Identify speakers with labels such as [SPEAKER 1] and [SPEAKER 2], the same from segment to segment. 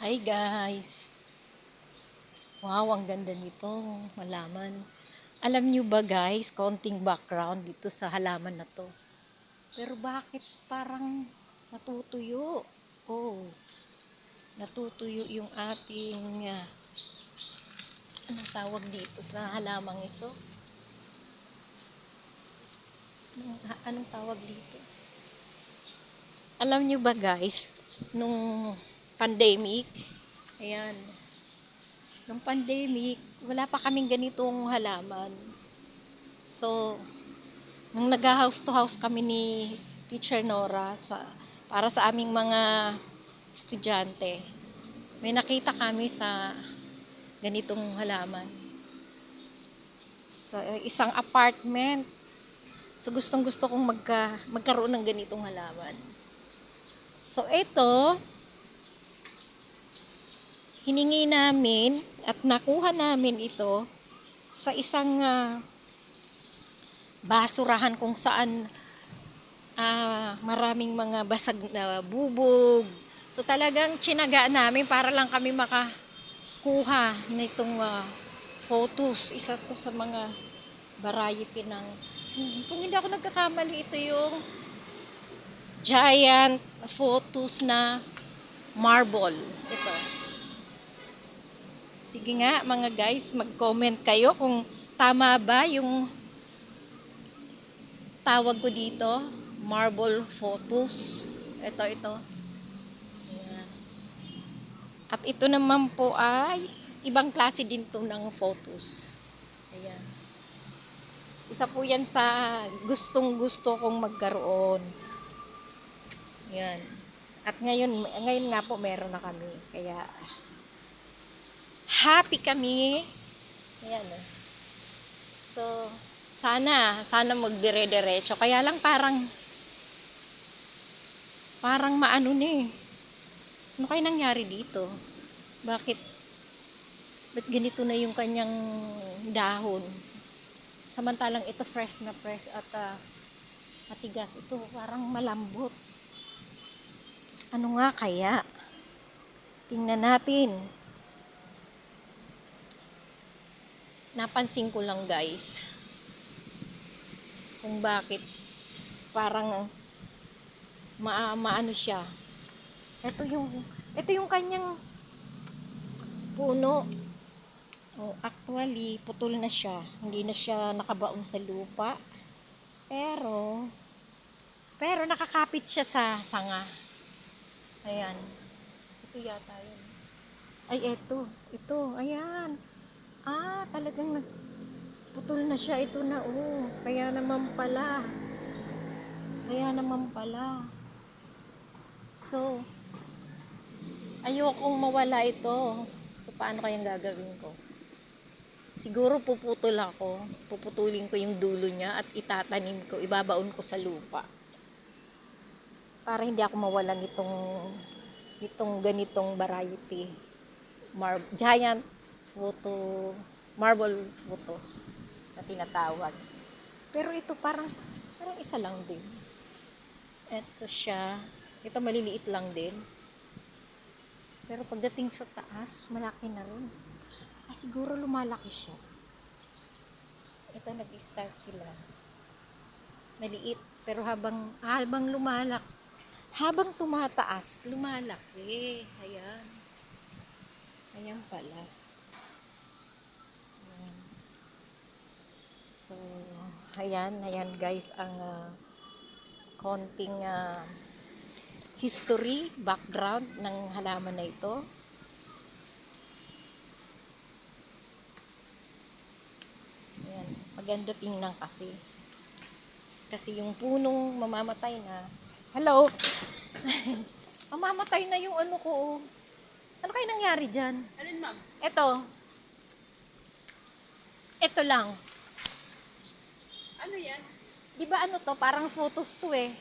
[SPEAKER 1] Hi guys! Wow, ang ganda nito halaman. Alam nyo ba guys, konting background dito sa halaman na to. Pero bakit parang natutuyo? Oh, natutuyo yung ating, anong tawag dito sa halamang ito? Anong tawag dito? Alam nyo ba guys, nung pandemic, ayan, nung pandemic, wala pa kaming ganitong halaman. So, nung nag-house to house kami ni Teacher Nora para sa aming mga estudyante, may nakita kami sa ganitong halaman. Sa isang apartment. So, gustong gusto kong magkaroon ng ganitong halaman. So, ito, hiningi namin at nakuha namin ito sa isang basurahan kung saan maraming mga basag na bubog. So talagang tsinaga namin para lang kami makakuha nitong photos. Isa to sa mga variety ng, kung hindi ako nagkakamali, ito yung giant photos na marble. Ito. Sige nga mga guys, mag-comment kayo kung tama ba yung tawag ko dito, marble photos. Ito. Ayan. At ito naman po ay ibang klase din to ng photos. Ayan. Isa po yan sa gustong gusto kong magkaroon. Ayan. At ngayon nga po meron na kami. Kaya happy kami. Ayan. So, sana magdire-diretso. Kaya lang parang maano ni. Ano kaya nangyari dito? Ba't ganito na yung kanyang dahon? Samantalang ito fresh na fresh at matigas. Ito parang malambot. Ano nga kaya? Tingnan natin. Napansin ko lang guys kung bakit parang maano siya. Ito yung kanyang puno. Oh, actually, putol na siya. Hindi na siya nakabaon sa lupa. Pero nakakapit siya sa sanga. Ayan. Ito yata yun. Ay, ito. Ayan. Talagang putol na siya. Ito na, oh. Kaya naman pala. So, ayokong mawala ito. So, paano kayang gagawin ko? Siguro puputulin ko yung dulo niya at itatanim ko, ibabaon ko sa lupa. Para hindi ako mawalan itong ganitong variety. Giant marble photos na tinatawag. Pero ito parang isa lang din. Ito siya. Ito maliliit lang din. Pero pagdating sa taas, malaki na rin. Siguro lumalaki siya. Ito nag-start sila. Maliit. Pero habang tumataas, lumalaki. Ayan. Ayan pala. Ayan. So, ayan guys, ang konting history, background ng halaman na ito. Ayan, maganda tingnan kasi. Kasi yung punong mamamatay na. Hello? Mamamatay na yung ano ko. Oh. Ano kayo nangyari dyan?
[SPEAKER 2] Alin, ma'am?
[SPEAKER 1] Ito lang.
[SPEAKER 2] Ano yan?
[SPEAKER 1] Di ba ano to? Parang photos to eh.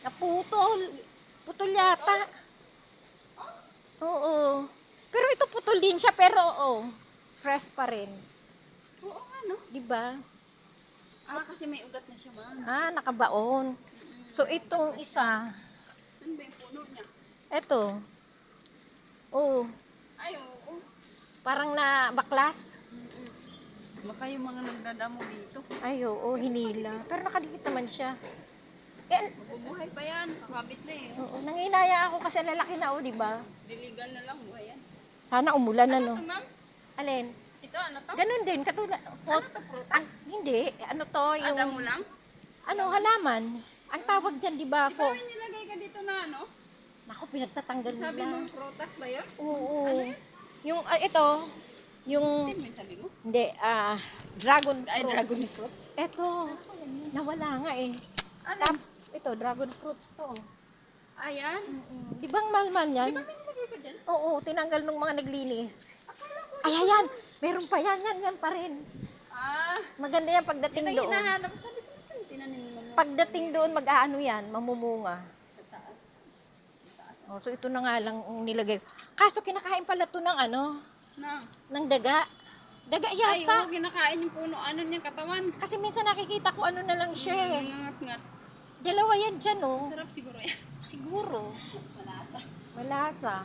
[SPEAKER 1] Naputol. Putol yata. Oo. Pero ito putol din siya pero fresh pa rin.
[SPEAKER 2] Oo, ano?
[SPEAKER 1] Di ba?
[SPEAKER 2] Kasi may ugat na siya, ma'am.
[SPEAKER 1] Nakabaon. So itong isa,
[SPEAKER 2] Saan ba yung puno niya?
[SPEAKER 1] ito. Oo,
[SPEAKER 2] Ay, oo.
[SPEAKER 1] parang na baklas.
[SPEAKER 2] Baka yung mga nagdadamo dito.
[SPEAKER 1] Ay, oo, hinila. Pero nakadikit naman siya. Eh,
[SPEAKER 2] Mabubuhay pa yan. Kakabit na eh.
[SPEAKER 1] oo, nanginaya ako kasi lalaki na, oh, di ba?
[SPEAKER 2] Diligan na lang buhay yan.
[SPEAKER 1] Sana umulan na,
[SPEAKER 2] Ano
[SPEAKER 1] no?
[SPEAKER 2] to, ma'am?
[SPEAKER 1] Alin?
[SPEAKER 2] Ito, ano to?
[SPEAKER 1] Ganun din, katulad.
[SPEAKER 2] Ano to, prutas?
[SPEAKER 1] Hindi, ano to, yung,
[SPEAKER 2] Adamo lang?
[SPEAKER 1] ano, halaman. Ang tawag dyan, di ba,
[SPEAKER 2] Di ba may nilagay ka dito na ano?
[SPEAKER 1] Naku, pinagtatanggal
[SPEAKER 2] Sabi
[SPEAKER 1] nila.
[SPEAKER 2] mo prutas ba yun?
[SPEAKER 1] Oo.
[SPEAKER 2] Ano yun?
[SPEAKER 1] Yung, ito, yung,
[SPEAKER 2] Tin mo yung sabi mo?
[SPEAKER 1] hindi, dragon fruits.
[SPEAKER 2] Ay, dragon fruit.
[SPEAKER 1] Ito, nawala nga eh.
[SPEAKER 2] Ano?
[SPEAKER 1] Ito, dragon fruits to.
[SPEAKER 2] Ayan.
[SPEAKER 1] Di ba ang mahal-mahal yan?
[SPEAKER 2] Di ba may nilagay ka dyan?
[SPEAKER 1] Oo, tinanggal nung mga naglinis. Ay, ayan, meron pa yan, yan pa rin.
[SPEAKER 2] Ah,
[SPEAKER 1] Maganda yan
[SPEAKER 2] yun
[SPEAKER 1] pagdating
[SPEAKER 2] ang
[SPEAKER 1] doon.
[SPEAKER 2] hinahanap. Sabi ko, saan tinanim mo mo?
[SPEAKER 1] Pagdating doon, mag-aano yan, mamumunga.
[SPEAKER 2] Sa taas.
[SPEAKER 1] Oh, so ito na nga lang ang nilagay. Kaso kinakain pala to ng ano,
[SPEAKER 2] Na.
[SPEAKER 1] ng daga. Daga
[SPEAKER 2] Ay,
[SPEAKER 1] yata.
[SPEAKER 2] oo, kinakain yung puno. Ano niyang katawan?
[SPEAKER 1] Kasi minsan nakikita ko ano na lang siya eh.
[SPEAKER 2] Ngat-ngat.
[SPEAKER 1] Dalawa yan dyan oh.
[SPEAKER 2] Sarap siguro yan.
[SPEAKER 1] Siguro.
[SPEAKER 2] Malasa.
[SPEAKER 1] Malasa.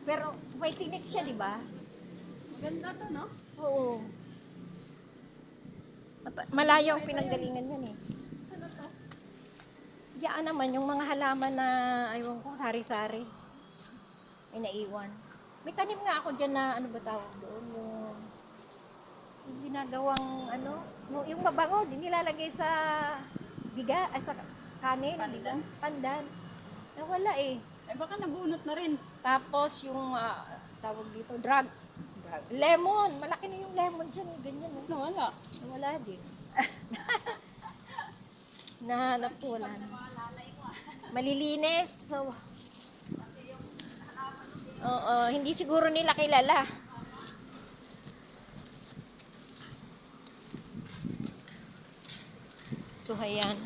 [SPEAKER 1] Pero may tinik siya, di ba?
[SPEAKER 2] Maganda to, no?
[SPEAKER 1] Oo. Malayo ang pinanggalingan yan eh.
[SPEAKER 2] Ano to?
[SPEAKER 1] Yaan naman yung mga halaman na, aywan ko, sari-sari. May naiwan. May tanim nga ako dyan na, ano ba tawag doon? Yung ginagawang, ano, yung mabango, din nilalagay sa biga, sa kanin.
[SPEAKER 2] Pandan?
[SPEAKER 1] Diba? Pandan. Nawala eh.
[SPEAKER 2] Eh, baka nabunot na rin.
[SPEAKER 1] Tapos yung, tawag dito, lemon. Malaki na yung lemon dyan eh. Ganyan eh.
[SPEAKER 2] Nawala.
[SPEAKER 1] Nawala din. Nahanap ko, wala na. Malilinis. So, oo, hindi siguro nila kilala. So, ayan.